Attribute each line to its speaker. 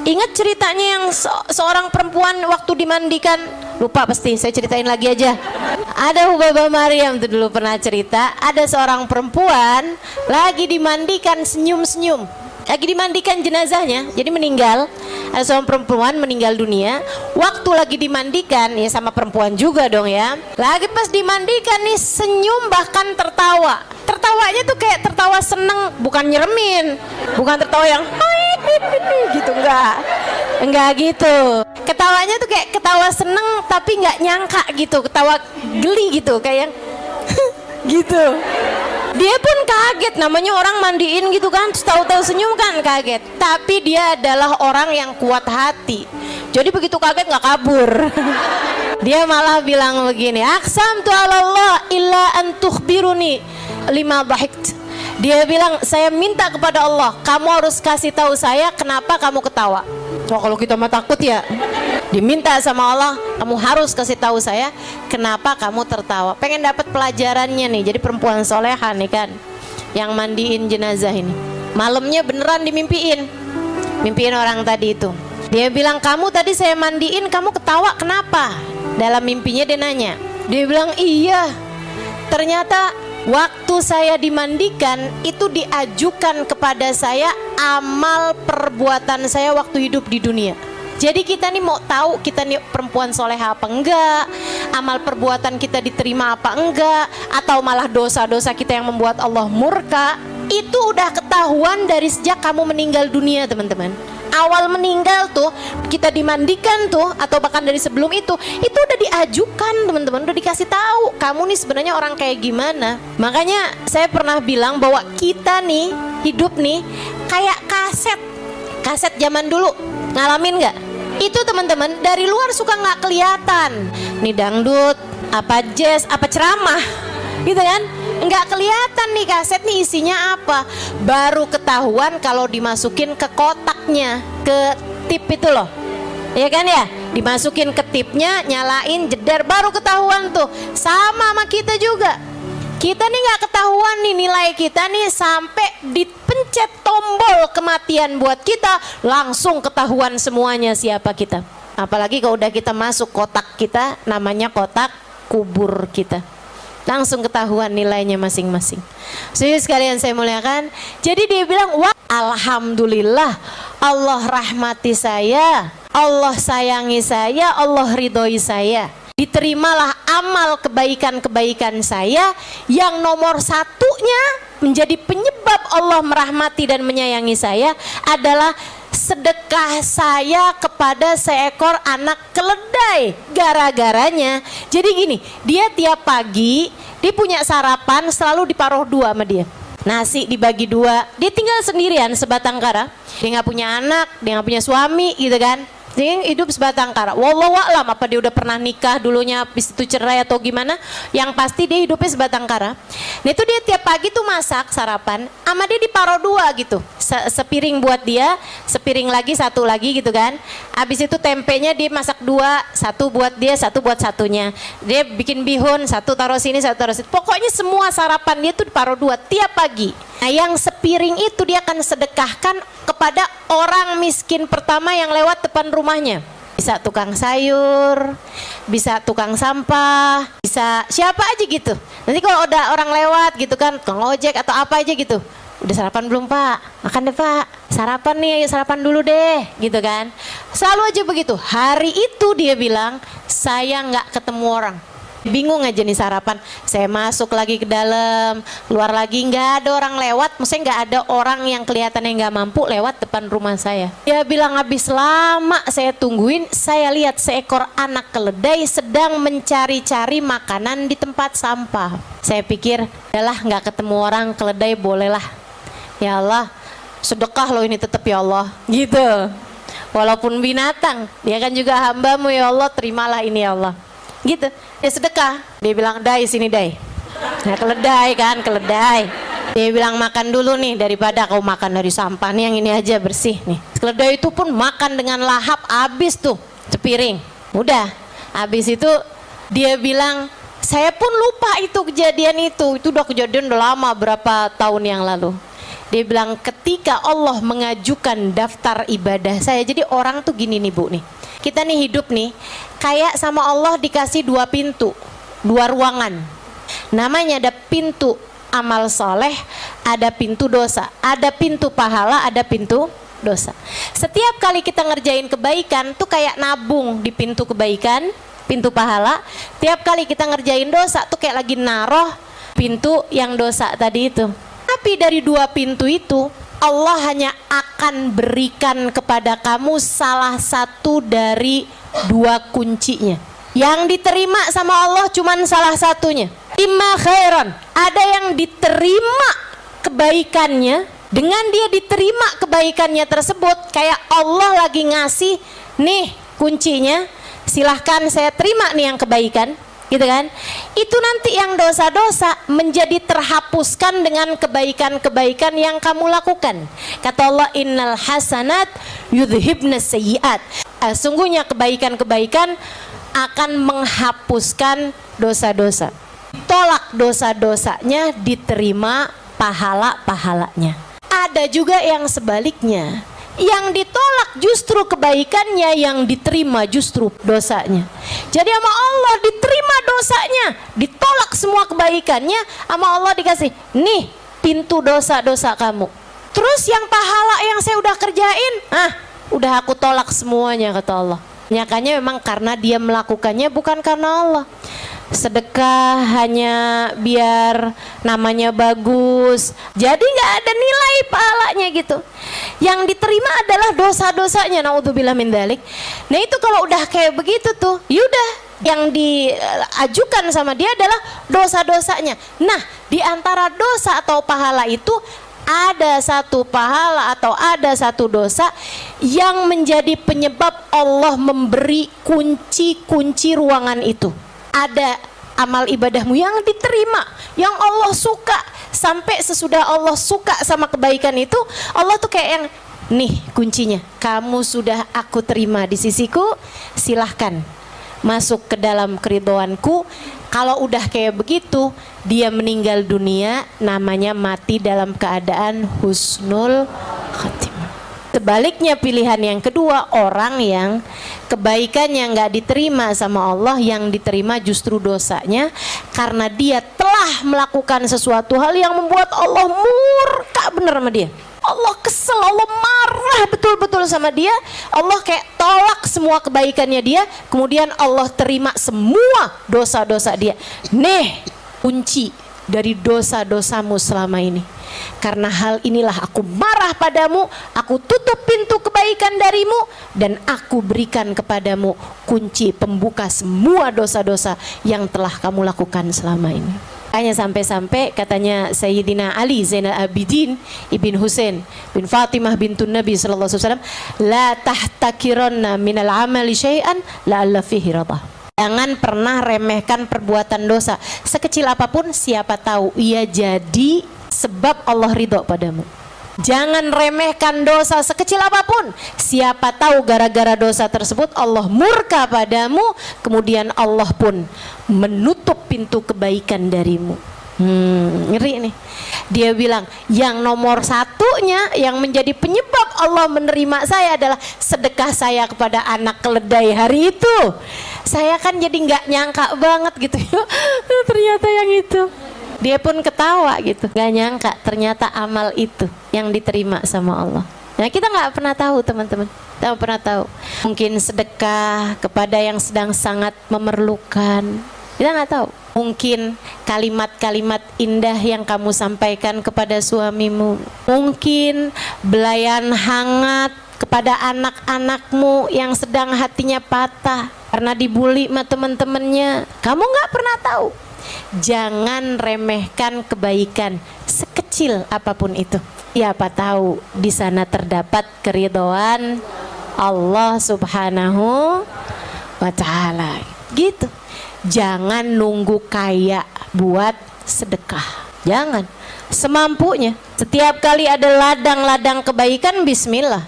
Speaker 1: Ingat ceritanya yang seorang perempuan waktu dimandikan? Lupa pasti, saya ceritain lagi aja. Ada Hubabah Maryam tuh dulu pernah cerita, ada seorang perempuan lagi dimandikan senyum-senyum. Lagi dimandikan jenazahnya, jadi meninggal. Ada seorang perempuan meninggal dunia. Waktu lagi dimandikan, ya sama perempuan juga dong ya. Lagi pas dimandikan nih senyum bahkan tertawa. Tertawanya tuh kayak tertawa seneng, bukan nyeremin. Bukan tertawa yang gitu, enggak gitu. Ketawanya tuh kayak ketawa seneng tapi nggak nyangka gitu, ketawa geli gitu kayak gitu. Dia pun kaget, namanya orang mandiin gitu kan, tahu-tahu senyum kan kaget. Tapi dia adalah orang yang kuat hati. Jadi begitu kaget nggak kabur. Dia malah bilang begini, aqsamtu 'ala Allah illa an tukhbiruni lima dhahikt. Dia bilang, saya minta kepada Allah, kamu harus kasih tahu saya kenapa kamu ketawa. Oh, kalau kita mah takut ya. Diminta sama Allah, kamu harus kasih tahu saya kenapa kamu tertawa. Pengen dapat pelajarannya nih. Jadi perempuan soleha nih kan, yang mandiin jenazah ini. Malamnya beneran dimimpiin, mimpiin orang tadi itu. Dia bilang, kamu tadi saya mandiin, kamu ketawa kenapa? Dalam mimpinya dia nanya. Dia bilang, iya, ternyata waktu saya dimandikan itu diajukan kepada saya amal perbuatan saya waktu hidup di dunia. Jadi kita nih mau tahu kita nih perempuan soleha apa enggak, amal perbuatan kita diterima apa enggak, atau malah dosa-dosa kita yang membuat Allah murka. Itu udah ketahuan dari sejak kamu meninggal dunia, teman-teman. Awal meninggal tuh kita dimandikan tuh, atau bahkan dari sebelum itu udah diajukan, teman-teman, udah dikasih tahu kamu nih sebenarnya orang kayak gimana. Makanya saya pernah bilang bahwa kita nih hidup nih kayak kaset zaman dulu. Ngalamin nggak? Itu teman-teman dari luar suka nggak kelihatan. Nih dangdut, apa jazz, apa ceramah, gitu kan? Nggak kelihatan nih kaset nih isinya apa. Baru ketahuan kalau dimasukin ke kotaknya, ke tip itu loh, ya kan ya? Dimasukin ke tipnya, nyalain, jeder, baru ketahuan tuh. Sama kita juga. Kita nih nggak ketahuan nih nilai kita nih sampai dipencet tombol kematian buat kita, langsung ketahuan semuanya siapa kita. Apalagi kalau udah kita masuk kotak kita, namanya kotak kubur kita, langsung ketahuan nilainya masing-masing. Saudara sekalian saya muliakan. Jadi dia bilang, wah alhamdulillah Allah rahmati saya, Allah sayangi saya, Allah ridhoi saya. Diterimalah amal kebaikan-kebaikan saya yang nomor satunya menjadi penyebab Allah merahmati dan menyayangi saya adalah sedekah saya kepada seekor anak keledai. Gara-garanya, jadi gini, dia tiap pagi dia punya sarapan selalu diparuh dua sama dia. Nasi dibagi dua, dia tinggal sendirian sebatang kara. Dia nggak punya anak, dia nggak punya suami gitu kan. Dia hidup sebatang kara. Wallahu a'lam apa dia udah pernah nikah dulunya habis itu cerai atau gimana. Yang pasti dia hidupnya sebatang kara. Nah itu dia tiap pagi tuh masak sarapan, sama dia diparuh dua gitu. Sepiring buat dia, sepiring lagi, satu lagi gitu kan. Habis itu tempenya dia masak dua, satu buat dia, satu buat satunya. Dia bikin bihun, satu taruh sini, satu taruh situ. Pokoknya semua sarapan dia tuh diparuh dua tiap pagi. Nah yang sepiring itu dia akan sedekahkan kepada orang miskin pertama yang lewat depan rumahnya. Bisa tukang sayur, bisa tukang sampah, bisa siapa aja gitu. Nanti kalau udah orang lewat gitu kan, tukang ojek atau apa aja gitu. Udah sarapan belum pak? Makan deh pak. Sarapan nih, ayo sarapan dulu deh gitu kan. Selalu aja begitu. Hari itu dia bilang, saya nggak ketemu orang. Bingung aja nih sarapan, saya masuk lagi ke dalam, keluar lagi nggak ada orang lewat, maksudnya nggak ada orang yang kelihatannya nggak mampu lewat depan rumah saya. Dia bilang habis lama saya tungguin, saya lihat seekor anak keledai sedang mencari-cari makanan di tempat sampah. Saya pikir, yalah nggak ketemu orang, keledai bolehlah. Ya Allah, sedekah loh ini tetap ya Allah, gitu. Walaupun binatang, dia kan juga hambamu ya Allah, terimalah ini ya Allah. Gitu, dia sedekah. Dia bilang, dai sini dai. Nah keledai kan, keledai. Dia bilang makan dulu nih daripada kau makan dari sampah nih, yang ini aja bersih nih. Keledai itu pun makan dengan lahap, habis tuh sepiring. Udah, habis itu dia bilang, saya pun lupa itu kejadian itu udah kejadian udah lama berapa tahun yang lalu. Dia bilang ketika Allah mengajukan daftar ibadah saya. Jadi orang tuh gini nih Bu nih. Kita nih hidup nih kayak sama Allah dikasih 2 pintu, 2 ruangan. Namanya ada pintu amal soleh, ada pintu dosa. Ada pintu pahala, ada pintu dosa. Setiap kali kita ngerjain kebaikan tuh kayak nabung di pintu kebaikan, pintu pahala. Tiap kali kita ngerjain dosa tuh kayak lagi naruh pintu yang dosa tadi itu. Tapi dari 2 pintu itu Allah hanya akan berikan kepada kamu salah satu dari 2 kuncinya. Yang diterima sama Allah cuman salah satunya. Imma khairan. Ada yang diterima kebaikannya. Dengan dia diterima kebaikannya tersebut, kayak Allah lagi ngasih, nih kuncinya, silahkan saya terima nih yang kebaikan, gitu kan? Itu nanti yang dosa-dosa menjadi terhapuskan dengan kebaikan-kebaikan yang kamu lakukan. Kata Allah, innal hasanat yudhibnas sayyiat. Sungguhnya kebaikan-kebaikan akan menghapuskan dosa-dosa. Tolak dosa-dosanya, diterima pahala-pahalanya. Ada juga yang sebaliknya, yang ditolak justru kebaikannya, yang diterima justru dosanya. Jadi sama Allah diterima dosanya, ditolak semua kebaikannya, sama Allah dikasih, nih pintu dosa-dosa kamu. Terus yang pahala yang saya udah kerjain, udah aku tolak semuanya, kata Allah. Nyakanya memang karena dia melakukannya, bukan karena Allah. Sedekah hanya biar namanya bagus, jadi nggak ada nilai pahalanya gitu. Yang diterima adalah dosa-dosanya, naudzubillah min dzalik. Nah itu kalau udah kayak begitu tuh, yaudah yang diajukan sama dia adalah dosa-dosanya. Nah di antara dosa atau pahala itu ada satu pahala atau ada satu dosa yang menjadi penyebab Allah memberi kunci-kunci ruangan itu. Ada amal ibadahmu yang diterima, yang Allah suka, sampai sesudah Allah suka sama kebaikan itu, Allah tuh kayak yang, nih kuncinya, kamu sudah aku terima di sisiku, silahkan masuk ke dalam keridhoanku. Kalau udah kayak begitu, dia meninggal dunia, namanya mati dalam keadaan husnul khatimah. Sebaliknya pilihan yang kedua, orang yang kebaikan yang gak diterima sama Allah, yang diterima justru dosanya, karena dia telah melakukan sesuatu hal yang membuat Allah murka bener sama dia. Allah kesel, Allah marah betul-betul sama dia. Allah kayak tolak semua kebaikannya dia, kemudian Allah terima semua dosa-dosa dia. Nih kunci dari dosa-dosamu selama ini. Karena hal inilah aku marah padamu, aku tutup pintu kebaikan darimu, dan aku berikan kepadamu kunci pembuka semua dosa-dosa yang telah kamu lakukan selama ini. Hanya sampai-sampai katanya Sayyidina Ali Zainal Abidin Ibn Husain bin Fatimah bintun Nabi sallallahu alaihi wasallam, la tahtakiranna minal amali syai'an la'alla fihi radah. Jangan pernah remehkan perbuatan dosa sekecil apapun, siapa tahu ia jadi sebab Allah ridho padamu. Jangan remehkan dosa sekecil apapun, siapa tahu gara-gara dosa tersebut Allah murka padamu, kemudian Allah pun menutup pintu kebaikan darimu. Ngeri nih. Dia bilang yang nomor satunya yang menjadi penyebab Allah menerima saya adalah sedekah saya kepada anak keledai hari itu. Saya kan jadi nggak nyangka banget gitu. Ternyata yang itu. Dia pun ketawa gitu, gak nyangka ternyata amal itu yang diterima sama Allah. Nah kita gak pernah tahu teman-teman, kita pernah tahu. Mungkin sedekah kepada yang sedang sangat memerlukan, kita gak tahu. Mungkin kalimat-kalimat indah yang kamu sampaikan kepada suamimu, mungkin belayan hangat kepada anak-anakmu yang sedang hatinya patah karena dibully sama teman-temannya, kamu gak pernah tahu. Jangan remehkan kebaikan sekecil apapun itu. Siapa tahu di sana terdapat keridhaan Allah Subhanahu wa taala. Gitu. Jangan nunggu kaya buat sedekah. Jangan. Semampunya. Setiap kali ada ladang-ladang kebaikan, bismillah.